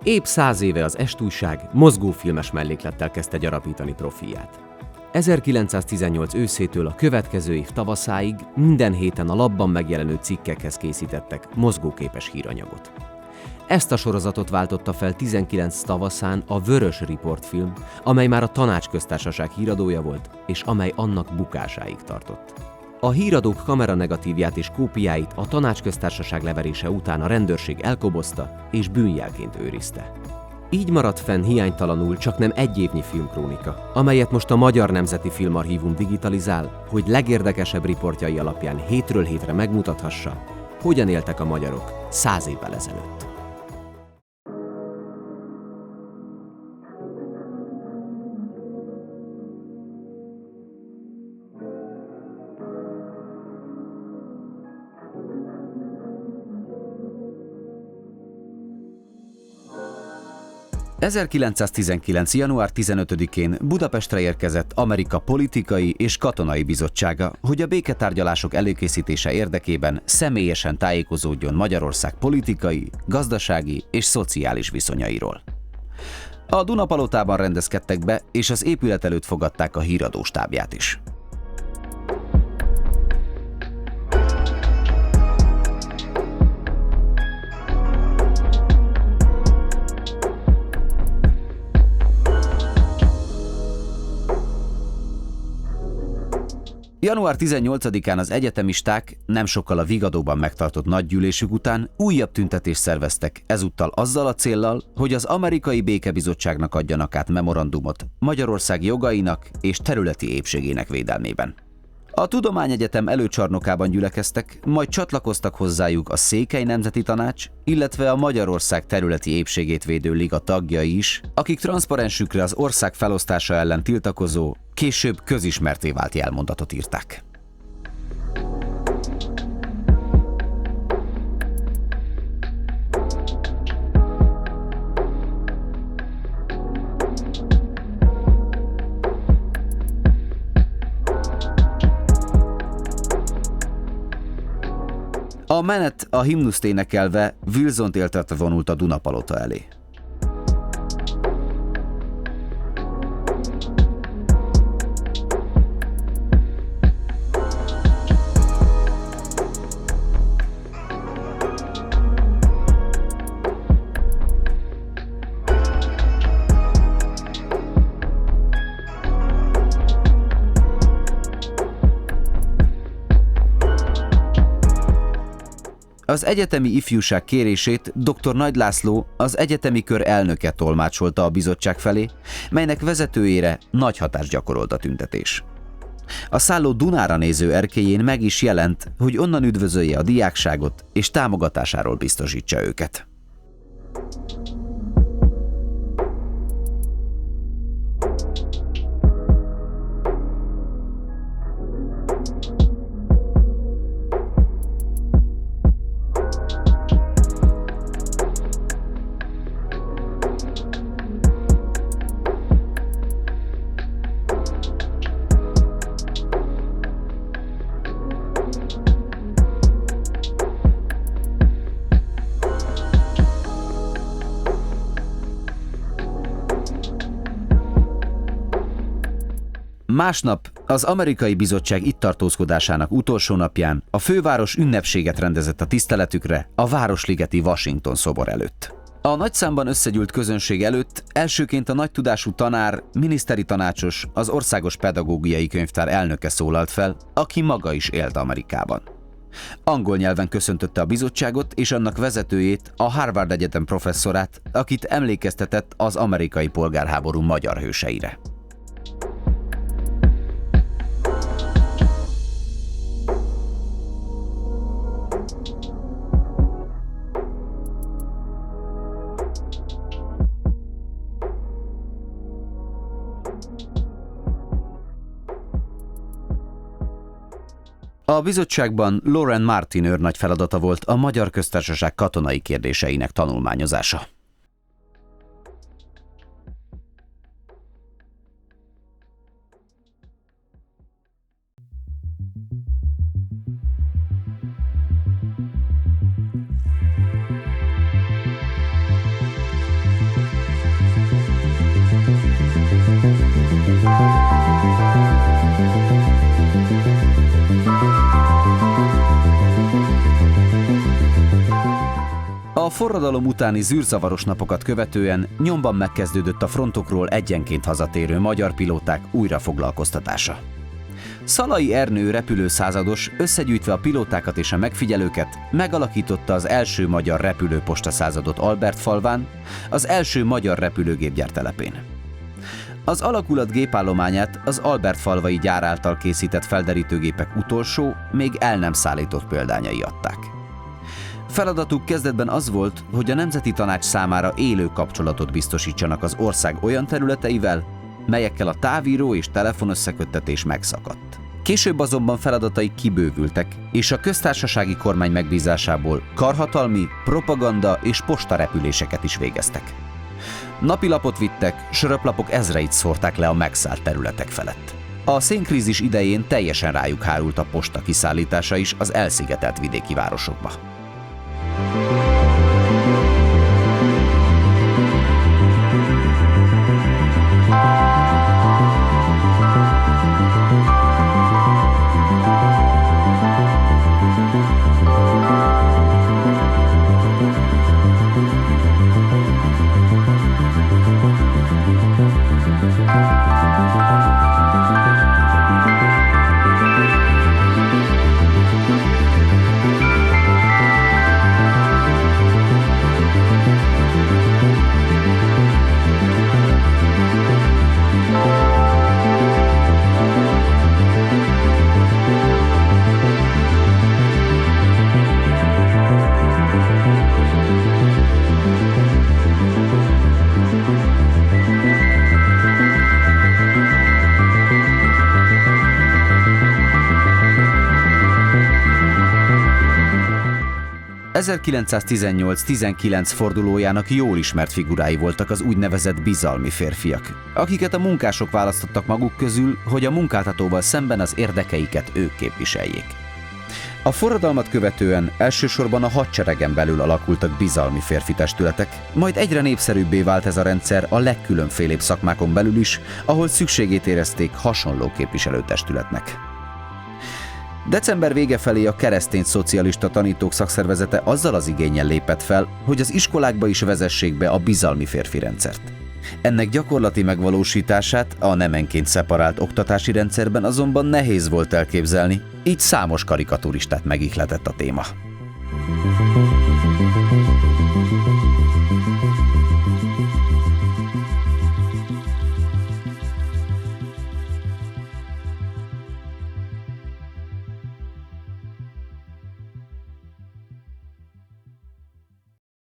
Épp 100 éve az Est-újság mozgófilmes melléklettel kezdte gyarapítani profilját. 1918 őszétől a következő év tavaszáig minden héten a lapban megjelenő cikkekhez készítettek mozgóképes híranyagot. Ezt a sorozatot váltotta fel 19 tavaszán a Vörös Riport film, amely már a Tanácsköztársaság híradója volt, és amely annak bukásáig tartott. A híradók kameranegatívját és kópiáit a Tanácsköztársaság leverése után a rendőrség elkobozta és bűnjelként őrizte. Így maradt fenn hiánytalanul csaknem egy évnyi filmkrónika, amelyet most a Magyar Nemzeti Filmarchívum digitalizál, hogy legérdekesebb riportjai alapján hétről hétre megmutathassa, hogyan éltek a magyarok 100 évvel ezelőtt. ...1919. január 15-én Budapestre érkezett Amerika politikai és katonai bizottsága, hogy a béketárgyalások előkészítése érdekében személyesen tájékozódjon Magyarország politikai, gazdasági és szociális viszonyairól. A Dunapalotában rendezkedtek be, és az épület előtt fogadták a híradó stábját is. Január 18-án az egyetemisták nem sokkal a Vigadóban megtartott nagygyűlésük után újabb tüntetést szerveztek, ezúttal azzal a céllal, hogy az Amerikai Békebizottságnak adjanak át memorandumot Magyarország jogainak és területi épségének védelmében. A Tudományegyetem előcsarnokában gyülekeztek, majd csatlakoztak hozzájuk a Székely Nemzeti Tanács, illetve a Magyarország területi épségét védő liga tagjai is, akik transzparensükre az ország felosztása ellen tiltakozó, később közismertté vált jelmondatot írták. A menet a himnuszt énekelve Wilsont éltetve vonult a Dunapalota elé. Az egyetemi ifjúság kérését dr. Nagy László, az egyetemi kör elnöke tolmácsolta a bizottság felé, melynek vezetőjére nagy hatást gyakorolt a tüntetés. A szálló Dunára néző erkélyén meg is jelent, hogy onnan üdvözölje a diákságot és támogatásáról biztosítsa őket. Másnap az Amerikai Bizottság itt tartózkodásának utolsó napján a főváros ünnepséget rendezett a tiszteletükre a Városligeti Washington szobor előtt. A nagyszámban összegyűlt közönség előtt elsőként a nagytudású tanár, miniszteri tanácsos, az Országos Pedagógiai Könyvtár elnöke szólalt fel, aki maga is élt Amerikában. Angol nyelven köszöntötte a bizottságot és annak vezetőjét, a Harvard Egyetem professzorát, akit emlékeztetett az amerikai polgárháború magyar hőseire. A bizottságban Loren Martin őrnagy feladata volt a Magyar Köztársaság katonai kérdéseinek tanulmányozása. forradalom utáni zűrzavaros napokat követően nyomban megkezdődött a frontokról egyenként hazatérő magyar pilóták újrafoglalkoztatása. Szalai Ernő repülőszázados összegyűjtve a pilótákat és a megfigyelőket megalakította az első magyar repülőposta századot Albertfalván, az első magyar repülőgépgyár telepén. Az alakulat gépállományát az albertfalvai gyár által készített felderítőgépek utolsó, még el nem szállított példányai adták. Feladatuk kezdetben az volt, hogy a Nemzeti Tanács számára élő kapcsolatot biztosítsanak az ország olyan területeivel, melyekkel a távíró és telefonösszeköttetés megszakadt. Később azonban feladatai kibővültek, és a köztársasági kormány megbízásából karhatalmi, propaganda és postarepüléseket is végeztek. Napilapot vittek, söröplapok ezreit szórták le a megszállt területek felett. A szénkrízis idején teljesen rájuk hárult a posta kiszállítása is az elszigetelt vidéki városokba. ...1918-19 fordulójának jól ismert figurái voltak az úgynevezett bizalmi férfiak, akiket a munkások választottak maguk közül, hogy a munkáltatóval szemben az érdekeiket ők képviseljék. A forradalmat követően elsősorban a hadseregen belül alakultak bizalmi férfi testületek, majd egyre népszerűbbé vált ez a rendszer a legkülönfélébb szakmákon belül is, ahol szükségét érezték hasonló képviselőtestületnek. December vége felé a Keresztény Szocialista Tanítók Szakszervezete azzal az igénnyel lépett fel, hogy az iskolákba is vezessék be a bizalmi férfi rendszert. Ennek gyakorlati megvalósítását a nemenként szeparált oktatási rendszerben azonban nehéz volt elképzelni, így számos karikaturistát megihletett a téma.